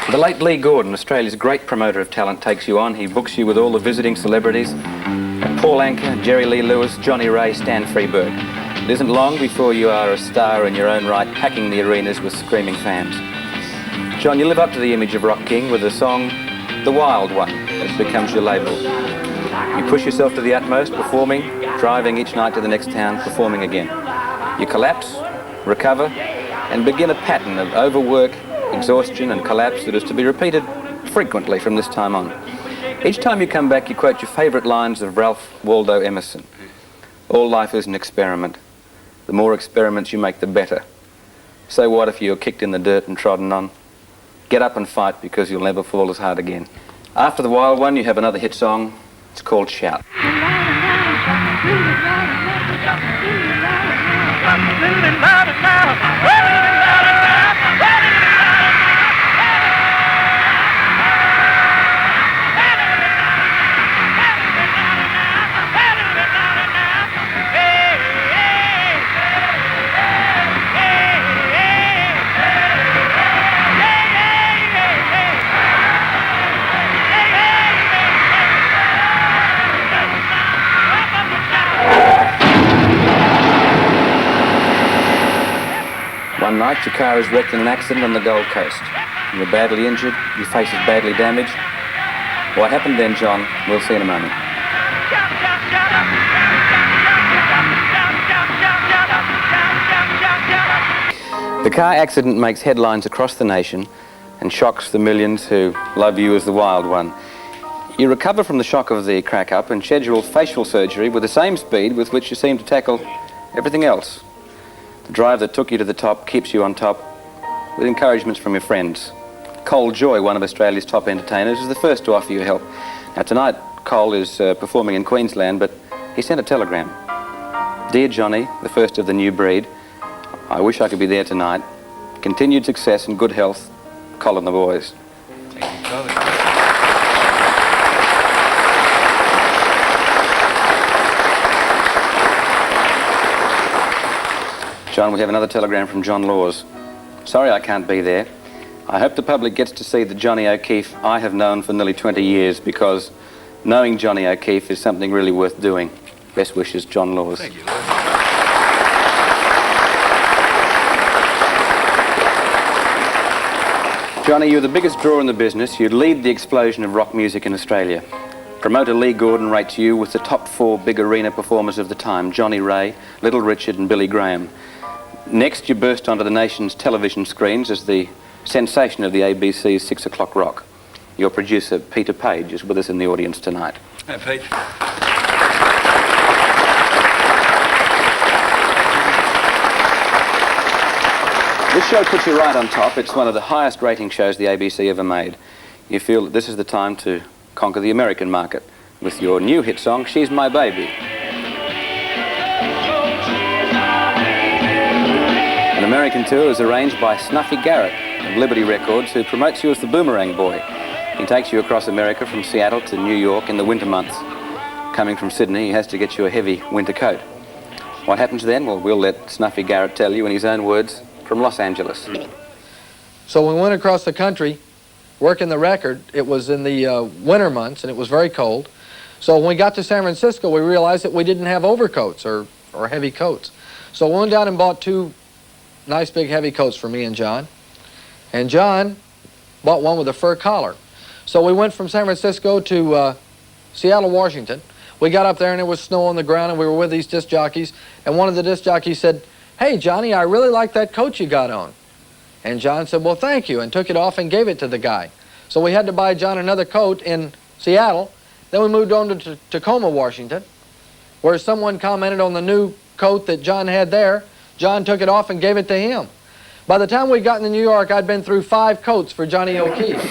The late Lee Gordon, Australia's great promoter of talent, takes you on. He books you with all the visiting celebrities. Paul Anka, Jerry Lee Lewis, Johnny Ray, Stan Freberg. It isn't long before you are a star in your own right, packing the arenas with screaming fans. John, you live up to the image of Rock King with the song The Wild One, that becomes your label. You push yourself to the utmost, performing, driving each night to the next town, performing again. You collapse, recover, and begin a pattern of overwork, exhaustion and collapse that is to be repeated frequently from this time on. Each time you come back, you quote your favourite lines of Ralph Waldo Emerson. All life is an experiment. The more experiments you make, the better. So what if you're kicked in the dirt and trodden on? Get up and fight, because you'll never fall as hard again. After The Wild One, you have another hit song. It's called Shout. One night, your car is wrecked in an accident on the Gold Coast. You're badly injured, your face is badly damaged. What happened then, John, we'll see in a moment. The car accident makes headlines across the nation and shocks the millions who love you as the Wild One. You recover from the shock of the crack-up and schedule facial surgery with the same speed with which you seem to tackle everything else. The drive that took you to the top keeps you on top with encouragements from your friends. Cole Joye, one of Australia's top entertainers, is the first to offer you help. Now tonight, Cole is performing in Queensland, but he sent a telegram. Dear Johnny, the first of the new breed, I wish I could be there tonight. Continued success and good health, Cole and the boys. Thank you, Charlie. John, we have another telegram from John Laws. Sorry I can't be there. I hope the public gets to see the Johnny Okeefe I have known for nearly 20 years, because knowing Johnny Okeefe is something really worth doing. Best wishes, John Laws. Thank you. Johnny, you're the biggest draw in the business. You'd lead the explosion of rock music in Australia. Promoter Lee Gordon rates you with the top 4 big arena performers of the time, Johnny Ray, Little Richard and Billy Graham. Next, you burst onto the nation's television screens as the sensation of the ABC's 6 o'clock rock. Your producer, Peter Page, is with us in the audience tonight. Hi, Pete. This show puts you right on top. It's one of the highest rating shows the ABC ever made. You feel that this is the time to conquer the American market with your new hit song, She's My Baby. An American tour is arranged by Snuffy Garret of Liberty Records, who promotes you as the Boomerang Boy. He takes you across America from Seattle to New York in the winter months. Coming from Sydney, he has to get you a heavy winter coat. What happens then? Well, we'll let Snuffy Garret tell you in his own words from Los Angeles. So when we went across the country working the record, it was in the winter months and it was very cold. So when we got to San Francisco, we realized that we didn't have overcoats or heavy coats. So we went down and bought 2 nice big heavy coats for me and John. And John bought one with a fur collar. So we went from San Francisco to Seattle, Washington. We got up there and there was snow on the ground and we were with these disc jockeys. And one of the disc jockeys said, "Hey, Johnny, I really like that coat you got on." And John said, "Well, thank you," and took it off and gave it to the guy. So we had to buy John another coat in Seattle. Then we moved on to Tacoma, Washington, where someone commented on the new coat that John had there. John took it off and gave it to him. By the time we got into New York, I'd been through 5 coats for Johnny Okeefe.